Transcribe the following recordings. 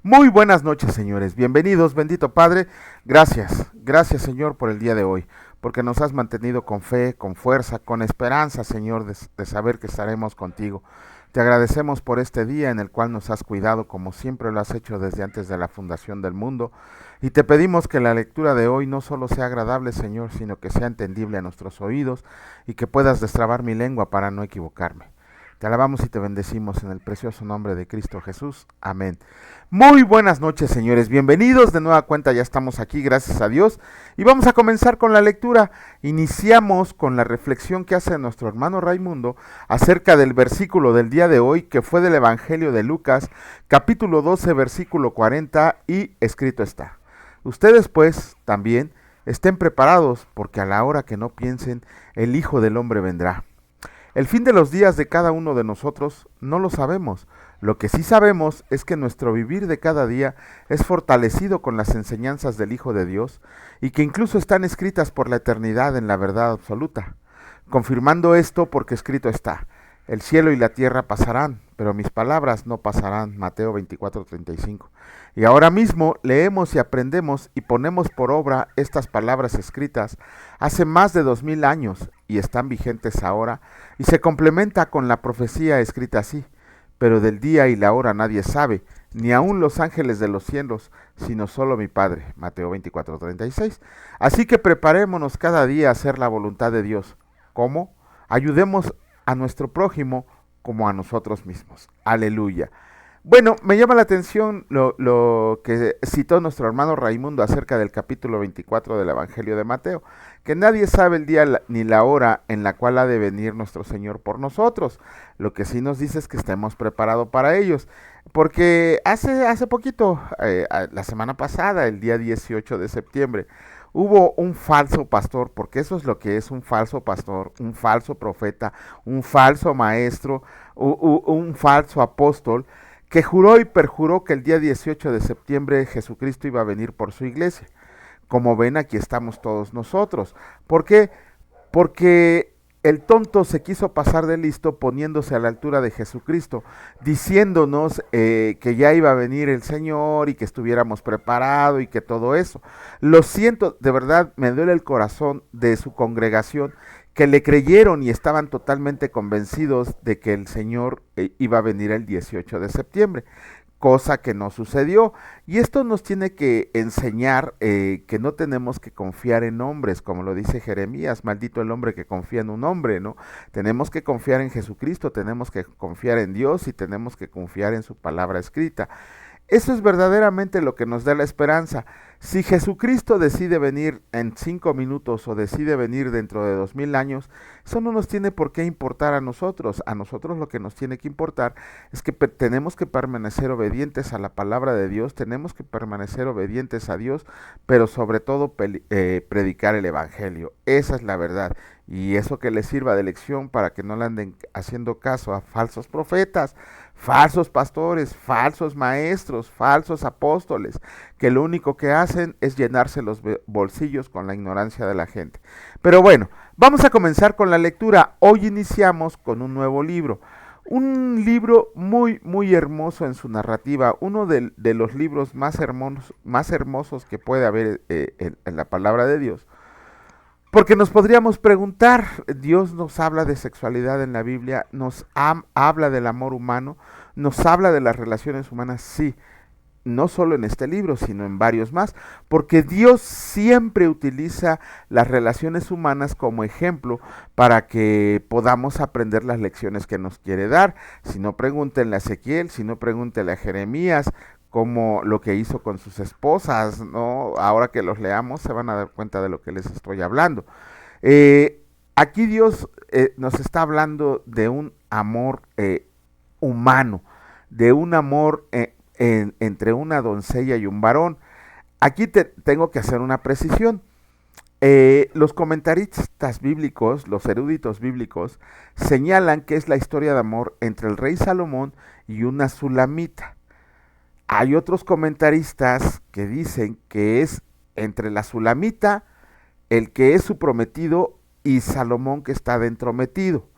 Muy buenas noches, señores. Bienvenidos, bendito Padre. Gracias, Señor, por el día de hoy, porque nos has mantenido con fe, con fuerza, con esperanza, Señor, de saber que estaremos contigo. Te agradecemos por este día en el cual nos has cuidado, como siempre lo has hecho desde antes de la fundación del mundo. Y te pedimos que la lectura de hoy no solo sea agradable, Señor, sino que sea entendible a nuestros oídos y que puedas destrabar mi lengua para no equivocarme. Te alabamos y te bendecimos en el precioso nombre de Cristo Jesús. Amén. Muy buenas noches, señores. Bienvenidos de nueva cuenta. Ya estamos aquí, gracias a Dios. Y vamos a comenzar con la lectura. Iniciamos con la reflexión que hace nuestro hermano Raimundo acerca del versículo del día de hoy, que fue del Evangelio de Lucas, capítulo 12, versículo 40, y escrito está: Ustedes pues también estén preparados, porque a la hora que no piensen, el Hijo del Hombre vendrá. El fin de los días de cada uno de nosotros no lo sabemos. Lo que sí sabemos es que nuestro vivir de cada día es fortalecido con las enseñanzas del Hijo de Dios y que incluso están escritas por la eternidad en la verdad absoluta. Confirmando esto porque escrito está: el cielo y la tierra pasarán, pero mis palabras no pasarán. Mateo 24:35. Y ahora mismo leemos y aprendemos y ponemos por obra estas palabras escritas hace más de 2000 años y están vigentes ahora, y se complementa con la profecía escrita así: pero del día y la hora nadie sabe, ni aun los ángeles de los cielos, sino solo mi Padre. Mateo 24:36. Así que preparémonos cada día a hacer la voluntad de Dios. ¿Cómo? Ayudemos a nuestro prójimo como a nosotros mismos. Aleluya. Bueno, me llama la atención lo que citó nuestro hermano Raimundo acerca del capítulo 24 del Evangelio de Mateo, que nadie sabe el día ni la hora en la cual ha de venir nuestro Señor por nosotros. Lo que sí nos dice es que estemos preparados para ellos, porque hace poquito, la semana pasada, el día 18 de septiembre, hubo un falso pastor, porque eso es lo que es un falso pastor, un falso profeta, un falso maestro, un falso apóstol, que juró y perjuró que el día 18 de septiembre Jesucristo iba a venir por su iglesia. Como ven, aquí estamos todos nosotros. ¿Por qué? Porque el tonto se quiso pasar de listo poniéndose a la altura de Jesucristo, diciéndonos que ya iba a venir el Señor y que estuviéramos preparados y que todo eso. Lo siento, de verdad me duele el corazón de su congregación, que le creyeron y estaban totalmente convencidos de que el Señor iba a venir el 18 de septiembre, cosa que no sucedió. Y esto nos tiene que enseñar que no tenemos que confiar en hombres, como lo dice Jeremías: maldito el hombre que confía en un hombre, ¿no? Tenemos que confiar en Jesucristo, tenemos que confiar en Dios y tenemos que confiar en su palabra escrita. Eso es verdaderamente lo que nos da la esperanza. Si Jesucristo decide venir en 5 minutos o decide venir dentro de 2000 años, eso no nos tiene por qué importar a nosotros. A nosotros lo que nos tiene que importar es que tenemos que permanecer obedientes a la palabra de Dios, tenemos que permanecer obedientes a Dios, pero sobre todo predicar el Evangelio. Esa es la verdad. Y eso que les sirva de lección para que no le anden haciendo caso a falsos profetas, falsos pastores, falsos maestros, falsos apóstoles, que lo único que hacen es llenarse los bolsillos con la ignorancia de la gente. Pero bueno, vamos a comenzar con la lectura. Hoy iniciamos con un nuevo libro. Un libro muy hermoso en su narrativa, uno de los libros más hermosos que puede haber en la palabra de Dios. Porque nos podríamos preguntar: Dios nos habla de sexualidad en la Biblia, habla del amor humano, nos habla de las relaciones humanas, sí, no solo en este libro, sino en varios más, porque Dios siempre utiliza las relaciones humanas como ejemplo para que podamos aprender las lecciones que nos quiere dar. Si no, pregúntenle a Ezequiel, si no, pregúntenle a Jeremías, como lo que hizo con sus esposas, ¿no? Ahora que los leamos se van a dar cuenta de lo que les estoy hablando. Aquí Dios nos está hablando de un amor humano, de un amor entre una doncella y un varón. Aquí tengo que hacer una precisión. Los comentaristas bíblicos, los eruditos bíblicos, señalan que es la historia de amor entre el rey Salomón y una sulamita. Hay otros comentaristas que dicen que es entre la sulamita, el que es su prometido, y Salomón, que está de entrometido.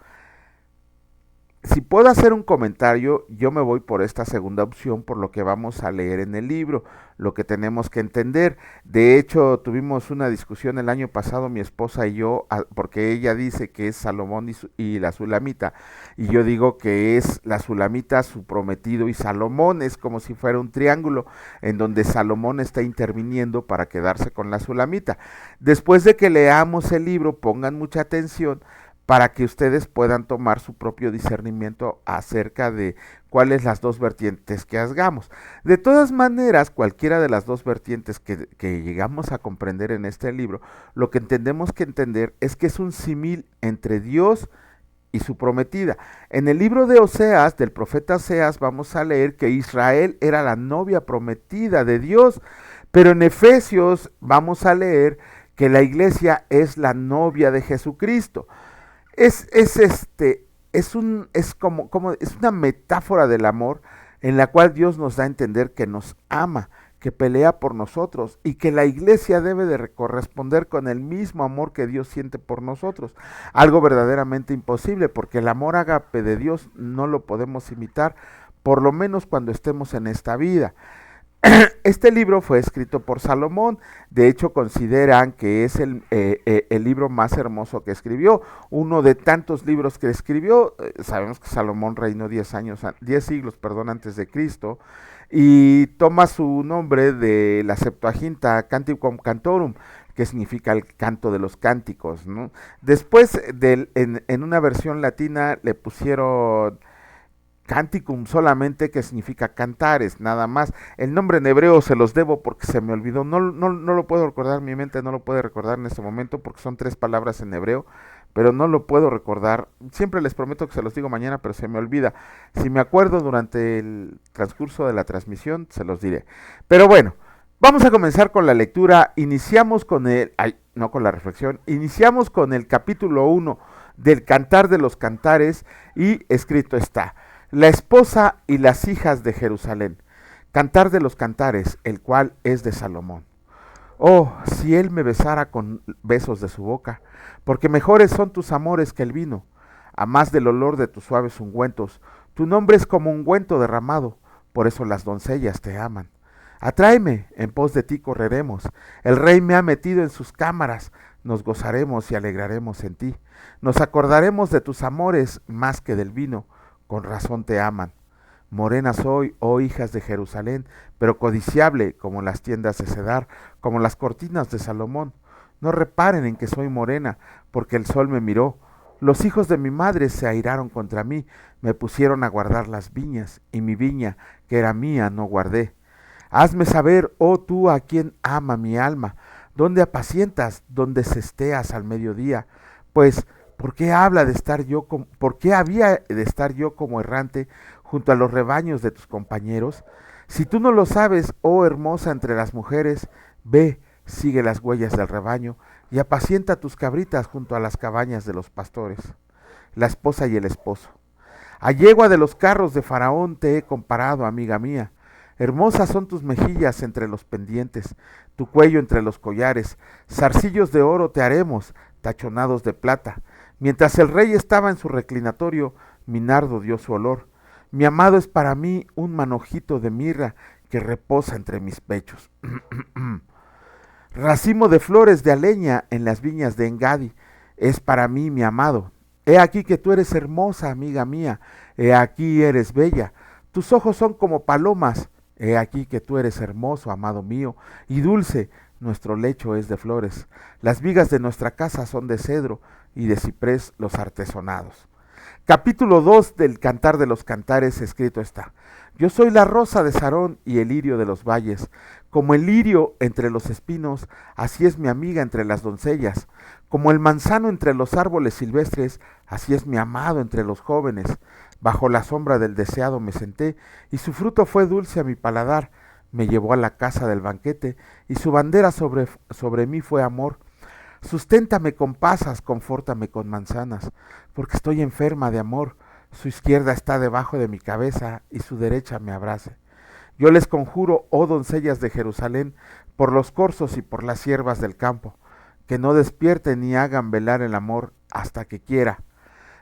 si puedo hacer un comentario, yo me voy por esta segunda opción, por lo que vamos a leer en el libro, lo que tenemos que entender. De hecho, tuvimos una discusión el año pasado, mi esposa y yo, porque ella dice que es Salomón y la Sulamita, y yo digo que es la Sulamita, su prometido, y Salomón es como si fuera un triángulo, en donde Salomón está interviniendo para quedarse con la Sulamita. Después de que leamos el libro, pongan mucha atención, para que ustedes puedan tomar su propio discernimiento acerca de cuáles las dos vertientes que hagamos. De todas maneras, cualquiera de las dos vertientes que llegamos a comprender en este libro, lo que tenemos que entender es que es un símil entre Dios y su prometida. En el libro de Oseas, del profeta Oseas, vamos a leer que Israel era la novia prometida de Dios, pero en Efesios vamos a leer que la iglesia es la novia de Jesucristo. Es una metáfora del amor en la cual Dios nos da a entender que nos ama, que pelea por nosotros y que la iglesia debe de corresponder con el mismo amor que Dios siente por nosotros. Algo verdaderamente imposible, porque el amor ágape de Dios no lo podemos imitar, por lo menos cuando estemos en esta vida. Este libro fue escrito por Salomón. De hecho, consideran que es el libro más hermoso que escribió, uno de tantos libros que escribió. Sabemos que Salomón reinó 10 siglos, antes de Cristo, y toma su nombre de la Septuaginta Canticum Cantorum, que significa el canto de los cánticos, ¿no? Después, en una versión latina, le pusieron Canticum solamente, que significa cantares, nada más. El nombre en hebreo se los debo porque se me olvidó, no lo puedo recordar, mi mente no lo puede recordar en este momento porque son 3 palabras en hebreo, pero no lo puedo recordar. Siempre les prometo que se los digo mañana, pero se me olvida. Si me acuerdo durante el transcurso de la transmisión, se los diré. Pero bueno, vamos a comenzar con la lectura. Iniciamos con con la reflexión. Iniciamos con el capítulo 1 del Cantar de los Cantares, y escrito está: La esposa y las hijas de Jerusalén. Cantar de los Cantares, el cual es de Salomón. Oh, si él me besara con besos de su boca, porque mejores son tus amores que el vino, a más del olor de tus suaves ungüentos. Tu nombre es como ungüento derramado, por eso las doncellas te aman. Atráeme, en pos de ti correremos. El rey me ha metido en sus cámaras, nos gozaremos y alegraremos en ti. Nos acordaremos de tus amores más que del vino, con razón te aman. Morena soy, oh hijas de Jerusalén, pero codiciable como las tiendas de Cedar, como las cortinas de Salomón. No reparen en que soy morena, porque el sol me miró. Los hijos de mi madre se airaron contra mí, me pusieron a guardar las viñas, y mi viña, que era mía, no guardé. Hazme saber, oh tú a quien ama mi alma, dónde apacientas, dónde cesteas al mediodía, pues ¿por qué había de estar yo como errante junto a los rebaños de tus compañeros? Si tú no lo sabes, oh hermosa entre las mujeres, ve, sigue las huellas del rebaño y apacienta tus cabritas junto a las cabañas de los pastores. La esposa y el esposo. A yegua de los carros de Faraón te he comparado, amiga mía. Hermosas son tus mejillas entre los pendientes, tu cuello entre los collares. Zarcillos de oro te haremos, tachonados de plata. Mientras el rey estaba en su reclinatorio, mi nardo dio su olor. Mi amado es para mí un manojito de mirra que reposa entre mis pechos. Racimo de flores de aleña en las viñas de Engadi es para mí mi amado. He aquí que tú eres hermosa, amiga mía. He aquí eres bella. Tus ojos son como palomas. He aquí que tú eres hermoso, amado mío, y dulce. Nuestro lecho es de flores. Las vigas de nuestra casa son de cedro, y de ciprés los artesonados. Capítulo 2 del Cantar de los Cantares, escrito está: Yo soy la rosa de Sarón y el lirio de los valles. Como el lirio entre los espinos, así es mi amiga entre las doncellas. Como el manzano entre los árboles silvestres, así es mi amado entre los jóvenes. Bajo la sombra del deseado me senté, y su fruto fue dulce a mi paladar. Me llevó a la casa del banquete, y su bandera sobre mí fue amor. Susténtame con pasas, confórtame con manzanas, porque estoy enferma de amor. Su izquierda está debajo de mi cabeza, y su derecha me abrace. Yo les conjuro, oh doncellas de Jerusalén, por los corzos y por las siervas del campo, que no despierten ni hagan velar el amor hasta que quiera.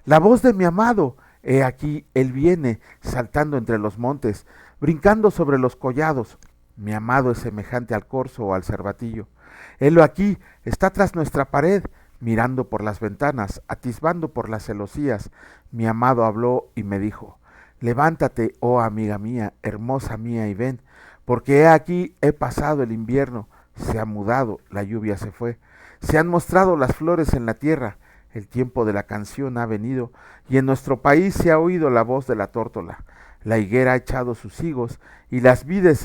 La voz de mi amado, He aquí, él viene saltando entre los montes, brincando sobre los collados. Mi amado es semejante al corzo o al cervatillo. Helo aquí, está tras nuestra pared, mirando por las ventanas, atisbando por las celosías. Mi amado habló y me dijo: levántate, oh amiga mía, hermosa mía, y ven, porque he aquí he pasado el invierno, se ha mudado, la lluvia se fue, se han mostrado las flores en la tierra, el tiempo de la canción ha venido, y en nuestro país se ha oído la voz de la tórtola. La higuera ha echado sus higos, y las vides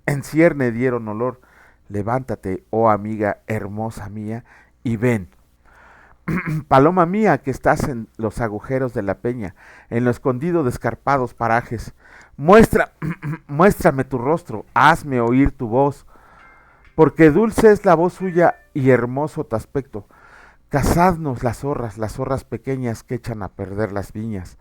en cierne dieron olor. Levántate, oh amiga hermosa mía, y ven. Paloma mía que estás en los agujeros de la peña, en lo escondido de escarpados parajes, muéstrame tu rostro, hazme oír tu voz, porque dulce es la voz suya y hermoso tu aspecto. Cazadnos las zorras pequeñas que echan a perder las viñas,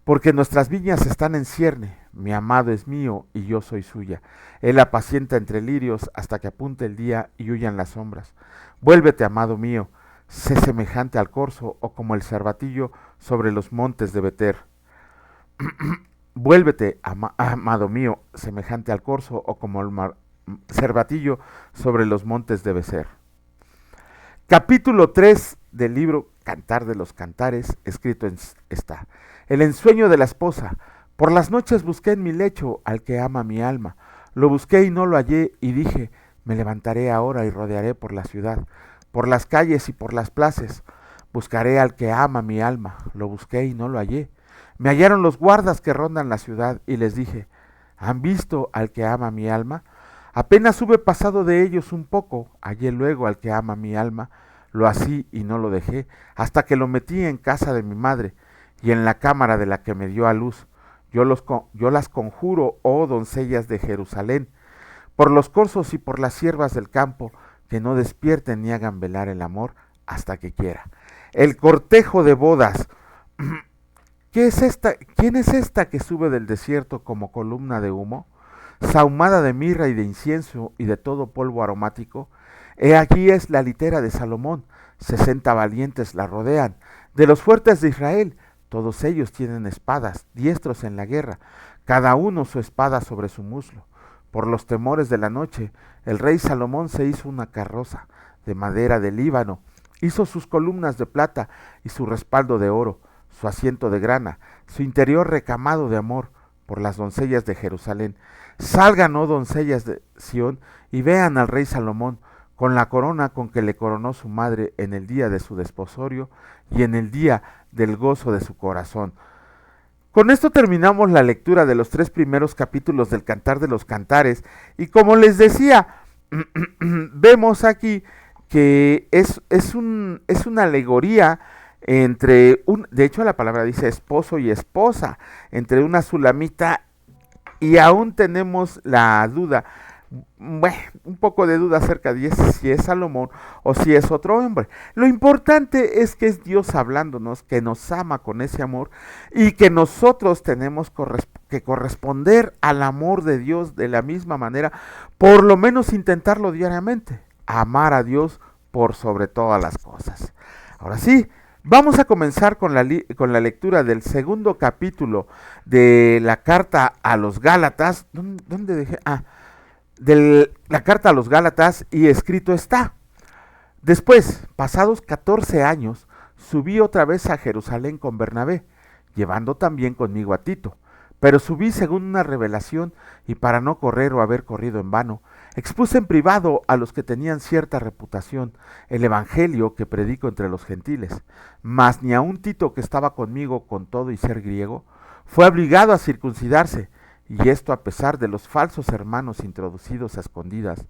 porque nuestras viñas están en cierne, mi amado es mío y yo soy suya. Él apacienta entre lirios hasta que apunte el día y huyan las sombras. Vuélvete, amado mío, sé semejante al corzo o como el cervatillo sobre los montes de Beter. Vuélvete, amado mío, semejante al corzo o como el cervatillo sobre los montes de Becer. Capítulo 3 del libro Cantar de los Cantares, escrito está. El ensueño de la esposa. Por las noches busqué en mi lecho al que ama mi alma. Lo busqué y no lo hallé, y dije: me levantaré ahora y rodearé por la ciudad, por las calles y por las plazas. Buscaré al que ama mi alma. Lo busqué y no lo hallé. Me hallaron los guardas que rondan la ciudad, y les dije: ¿han visto al que ama mi alma? Apenas hube pasado de ellos un poco, hallé luego al que ama mi alma, lo así y no lo dejé, hasta que lo metí en casa de mi madre, y en la cámara de la que me dio a luz. Yo las conjuro, oh doncellas de Jerusalén, por los corzos y por las siervas del campo, que no despierten ni hagan velar el amor hasta que quiera. El cortejo de bodas. ¿Qué es esta? ¿Quién es esta que sube del desierto como columna de humo, sahumada de mirra y de incienso y de todo polvo aromático? He aquí es la litera de Salomón, 60 valientes la rodean, de los fuertes de Israel, todos ellos tienen espadas, diestros en la guerra, cada uno su espada sobre su muslo. Por los temores de la noche, el rey Salomón se hizo una carroza de madera de Líbano, hizo sus columnas de plata y su respaldo de oro, su asiento de grana, su interior recamado de amor por las doncellas de Jerusalén. Salgan, oh doncellas de Sión, y vean al rey Salomón, con la corona con que le coronó su madre en el día de su desposorio y en el día del gozo de su corazón. Con esto terminamos la lectura de los 3 primeros capítulos del Cantar de los Cantares, y como les decía, vemos aquí que es una alegoría entre de hecho la palabra dice esposo y esposa, entre una sulamita, y aún tenemos la duda, bueno, un poco de duda acerca de si es Salomón o si es otro hombre. Lo importante es que es Dios hablándonos, que nos ama con ese amor, y que nosotros tenemos que corresponder al amor de Dios de la misma manera, por lo menos intentarlo diariamente, amar a Dios por sobre todas las cosas. Ahora sí, vamos a comenzar con la lectura del segundo capítulo de la carta a los Gálatas. ¿Dónde dejé? De la carta a los Gálatas, y escrito está: después, pasados 14 años, subí otra vez a Jerusalén con Bernabé, llevando también conmigo a Tito, pero subí según una revelación, y para no correr o haber corrido en vano, expuse en privado a los que tenían cierta reputación el evangelio que predico entre los gentiles. Mas ni aun Tito, que estaba conmigo con todo y ser griego, fue obligado a circuncidarse, y esto a pesar de los falsos hermanos introducidos a escondidas,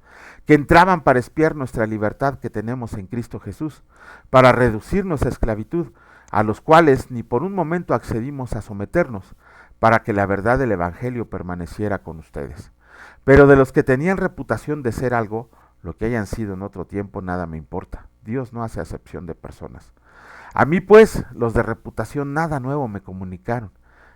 que entraban para espiar nuestra libertad que tenemos en Cristo Jesús, para reducirnos a esclavitud, a los cuales ni por un momento accedimos a someternos, para que la verdad del evangelio permaneciera con ustedes. Pero de los que tenían reputación de ser algo, lo que hayan sido en otro tiempo, nada me importa. Dios no hace acepción de personas. A mí pues, los de reputación nada nuevo me comunicaron.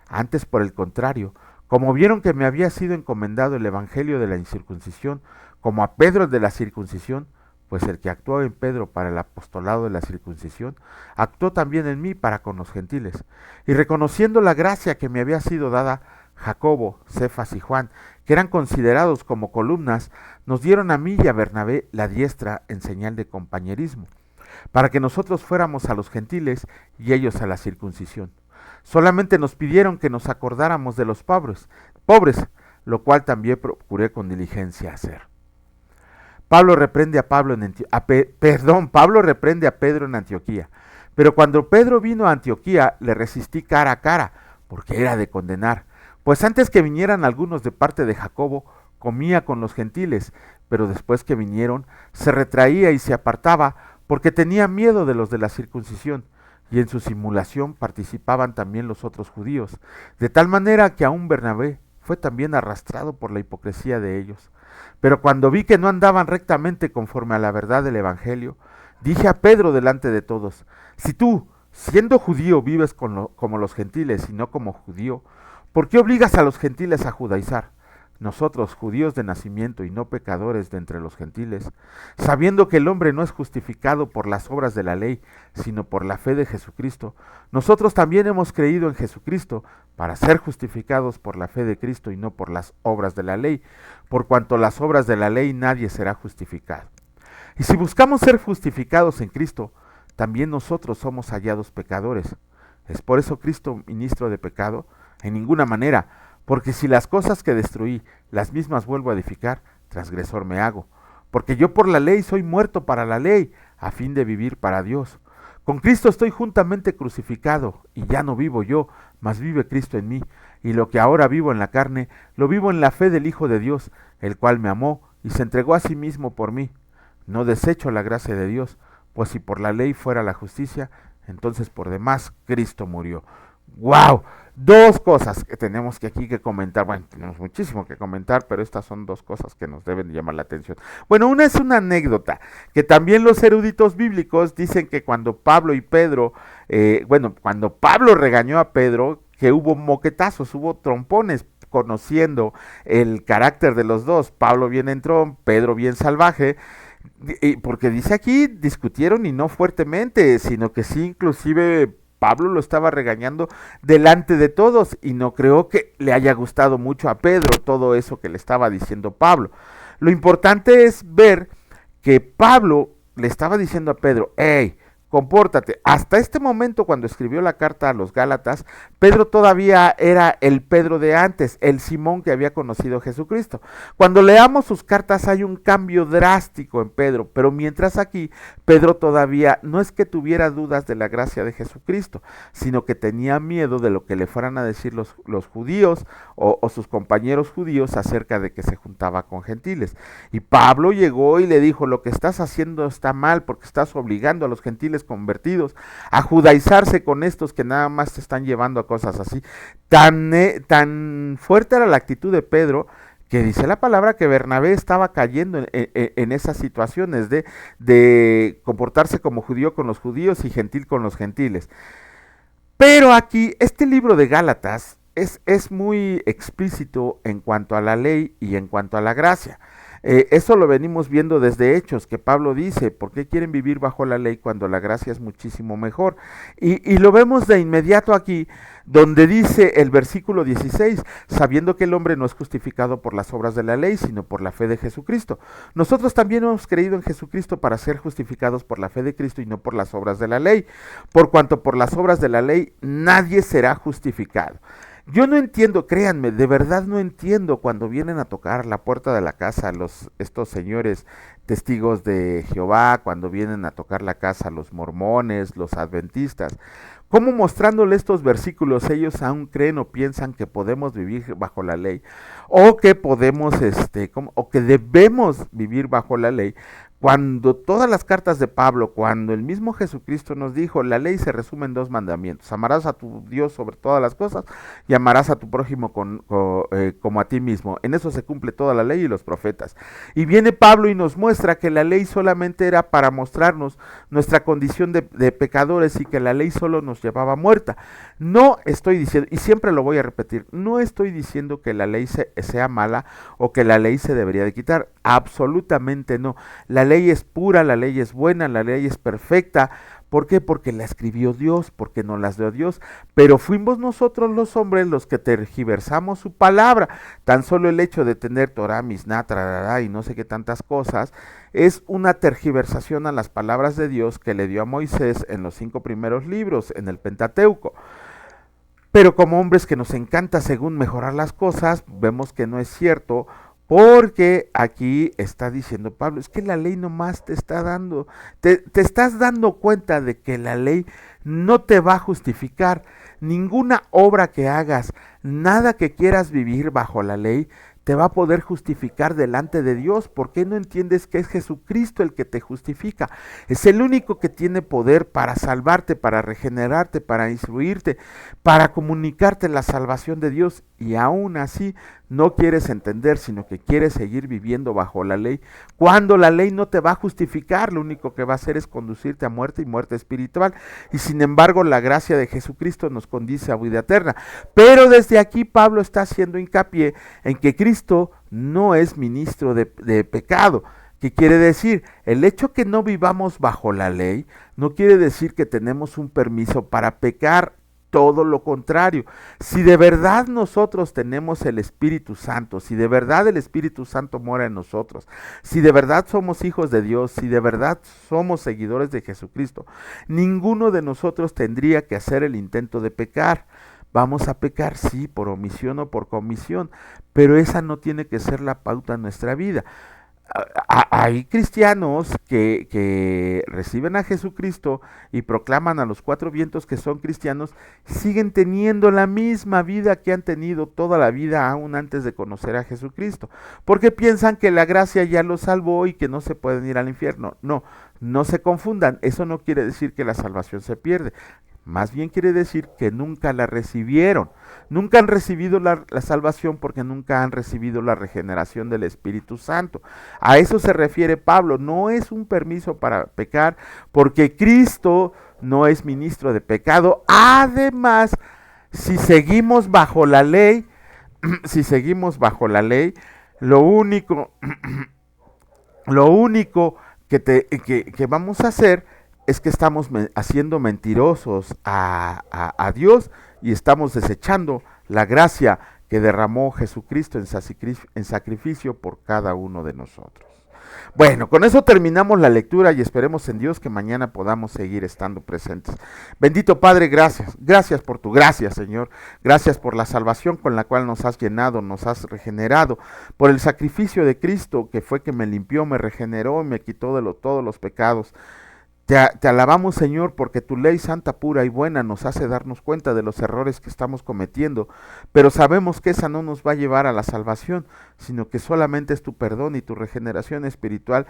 Antes, por el contrario, como vieron que me había sido encomendado el evangelio de la incircuncisión, como a Pedro el de la circuncisión, pues el que actuó en Pedro para el apostolado de la circuncisión, actuó también en mí para con los gentiles. Y reconociendo la gracia que me había sido dada, Jacobo, Cefas y Juan, que eran considerados como columnas, nos dieron a mí y a Bernabé la diestra en señal de compañerismo, para que nosotros fuéramos a los gentiles y ellos a la circuncisión. Solamente nos pidieron que nos acordáramos de los pobres, lo cual también procuré con diligencia hacer. Pablo reprende a Pedro en Antioquía, pero cuando Pedro vino a Antioquía le resistí cara a cara, porque era de condenar, pues antes que vinieran algunos de parte de Jacobo, comía con los gentiles, pero después que vinieron, se retraía y se apartaba, porque tenía miedo de los de la circuncisión, y en su simulación participaban también los otros judíos, de tal manera que aún Bernabé fue también arrastrado por la hipocresía de ellos. Pero cuando vi que no andaban rectamente conforme a la verdad del Evangelio, dije a Pedro delante de todos: si tú, siendo judío, vives como los gentiles y no como judío, ¿por qué obligas a los gentiles a judaizar? Nosotros, judíos de nacimiento y no pecadores de entre los gentiles, sabiendo que el hombre no es justificado por las obras de la ley, sino por la fe de Jesucristo, nosotros también hemos creído en Jesucristo para ser justificados por la fe de Cristo y no por las obras de la ley, por cuanto las obras de la ley nadie será justificado. Y si buscamos ser justificados en Cristo, también nosotros somos hallados pecadores. ¿Es por eso Cristo ministro de pecado? En ninguna manera, porque si las cosas que destruí, las mismas vuelvo a edificar, transgresor me hago. Porque yo por la ley soy muerto para la ley, a fin de vivir para Dios. Con Cristo estoy juntamente crucificado, y ya no vivo yo, mas vive Cristo en mí. Y lo que ahora vivo en la carne, lo vivo en la fe del Hijo de Dios, el cual me amó y se entregó a sí mismo por mí. No desecho la gracia de Dios, pues si por la ley fuera la justicia, entonces por demás Cristo murió. ¡Wow! Dos cosas que tenemos que comentar. Bueno, tenemos muchísimo que comentar, pero estas son dos cosas que nos deben llamar la atención. Bueno, una es una anécdota, que también los eruditos bíblicos dicen que cuando Pablo y Pedro, cuando Pablo regañó a Pedro, que hubo moquetazos, hubo trompones, conociendo el carácter de los dos. Pablo bien entrón, Pedro bien salvaje, porque dice aquí, discutieron y no fuertemente, sino que sí, inclusive Pablo lo estaba regañando delante de todos y no creo que le haya gustado mucho a Pedro todo eso que le estaba diciendo Pablo. Lo importante es ver que Pablo le estaba diciendo a Pedro: hey, compórtate. Hasta este momento, cuando escribió la carta a los Gálatas, Pedro todavía era el Pedro de antes, el Simón que había conocido a Jesucristo. Cuando leamos sus cartas hay un cambio drástico en Pedro, pero mientras aquí, Pedro todavía no es que tuviera dudas de la gracia de Jesucristo, sino que tenía miedo de lo que le fueran a decir los judíos o sus compañeros judíos acerca de que se juntaba con gentiles. Y Pablo llegó y le dijo: lo que estás haciendo está mal, porque estás obligando a los gentiles convertidos a judaizarse con estos que nada más te están llevando a cosas así. Tan fuerte era la actitud de Pedro, que dice la palabra que Bernabé estaba cayendo en esas situaciones de comportarse como judío con los judíos y gentil con los gentiles. Pero aquí, este libro de Gálatas es muy explícito en cuanto a la ley y en cuanto a la gracia. Eso lo venimos viendo desde Hechos, que Pablo dice: ¿por qué quieren vivir bajo la ley cuando la gracia es muchísimo mejor? Y lo vemos de inmediato aquí, donde dice el versículo 16: sabiendo que el hombre no es justificado por las obras de la ley, sino por la fe de Jesucristo. Nosotros también hemos creído en Jesucristo para ser justificados por la fe de Cristo y no por las obras de la ley, por cuanto por las obras de la ley nadie será justificado. Yo no entiendo, créanme, de verdad no entiendo cuando vienen a tocar la puerta de la casa estos señores testigos de Jehová, cuando vienen a tocar la casa los mormones, los adventistas, cómo mostrándole estos versículos ellos aún creen o piensan que podemos vivir bajo la ley, o que podemos, o que debemos vivir bajo la ley, cuando todas las cartas de Pablo, cuando el mismo Jesucristo nos dijo: la ley se resume en dos mandamientos: amarás a tu Dios sobre todas las cosas y amarás a tu prójimo como a ti mismo. En eso se cumple toda la ley y los profetas. Y viene Pablo y nos muestra que la ley solamente era para mostrarnos nuestra condición de pecadores y que la ley solo nos llevaba a muerta. No estoy diciendo, y siempre lo voy a repetir, no estoy diciendo que la ley sea mala o que la ley se debería de quitar. absolutamente no. La ley es pura, la ley es buena, la ley es perfecta. ¿Por qué? Porque la escribió Dios, porque nos las dio Dios, pero fuimos nosotros los hombres los que tergiversamos su palabra. Tan solo el hecho de tener Torah, Misná, trarará y no sé qué tantas cosas, es una tergiversación a las palabras de Dios que le dio a Moisés en los 5 primeros libros, en el Pentateuco. Pero como hombres que nos encanta según mejorar las cosas, vemos que no es cierto, porque aquí está diciendo Pablo, es que la ley nomás te está dando, te estás dando cuenta de que la ley no te va a justificar. Ninguna obra que hagas, nada que quieras vivir bajo la ley, te va a poder justificar delante de Dios. ¿Por qué no entiendes que es Jesucristo el que te justifica? Es el único que tiene poder para salvarte, para regenerarte, para instruirte, para comunicarte la salvación de Dios. Y aún así no quieres entender, sino que quieres seguir viviendo bajo la ley, cuando la ley no te va a justificar. Lo único que va a hacer es conducirte a muerte y muerte espiritual. Y sin embargo la gracia de Jesucristo nos conduce a vida eterna. Pero desde aquí Pablo está haciendo hincapié en que Cristo no es ministro de pecado. ¿Qué quiere decir? El hecho que no vivamos bajo la ley no quiere decir que tenemos un permiso para pecar. Todo lo contrario. Si de verdad nosotros tenemos el Espíritu Santo, si de verdad el Espíritu Santo mora en nosotros, si de verdad somos hijos de Dios, si de verdad somos seguidores de Jesucristo, ninguno de nosotros tendría que hacer el intento de pecar. Vamos a pecar, sí, por omisión o por comisión, pero esa no tiene que ser la pauta en nuestra vida. Hay cristianos que reciben a Jesucristo y proclaman a los 4 vientos que son cristianos, siguen teniendo la misma vida que han tenido toda la vida aún antes de conocer a Jesucristo, porque piensan que la gracia ya los salvó y que no se pueden ir al infierno. No, no se confundan, eso no quiere decir que la salvación se pierde. Más bien quiere decir que nunca la recibieron. Nunca han recibido la salvación porque nunca han recibido la regeneración del Espíritu Santo. A eso se refiere Pablo. No es un permiso para pecar porque Cristo no es ministro de pecado. Además, si seguimos bajo la ley, si seguimos bajo la ley, lo único que vamos a hacer es que estamos haciendo mentirosos a Dios y estamos desechando la gracia que derramó Jesucristo en sacrificio por cada uno de nosotros. Bueno, con eso terminamos la lectura y esperemos en Dios que mañana podamos seguir estando presentes. Bendito Padre, gracias. Gracias por tu gracia, Señor. Gracias por la salvación con la cual nos has llenado, nos has regenerado. Por el sacrificio de Cristo que fue que me limpió, me regeneró y me quitó de todos los pecados. Te alabamos, Señor, porque tu ley santa, pura y buena nos hace darnos cuenta de los errores que estamos cometiendo, pero sabemos que esa no nos va a llevar a la salvación, sino que solamente es tu perdón y tu regeneración espiritual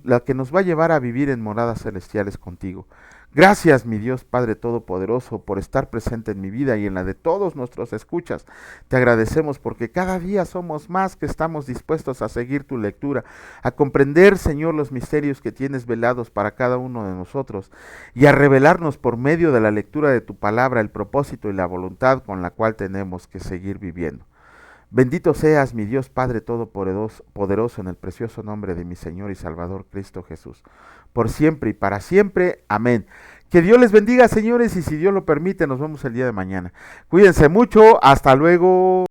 la que nos va a llevar a vivir en moradas celestiales contigo. Gracias, mi Dios Padre Todopoderoso, por estar presente en mi vida y en la de todos nuestros escuchas. Te agradecemos porque cada día somos más que estamos dispuestos a seguir tu lectura, a comprender, Señor, los misterios que tienes velados para cada uno de nosotros y a revelarnos por medio de la lectura de tu palabra el propósito y la voluntad con la cual tenemos que seguir viviendo. Bendito seas, mi Dios Padre Todopoderoso, en el precioso nombre de mi Señor y Salvador Cristo Jesús, por siempre y para siempre. Amén. Que Dios les bendiga, señores, y si Dios lo permite, nos vemos el día de mañana. Cuídense mucho, hasta luego.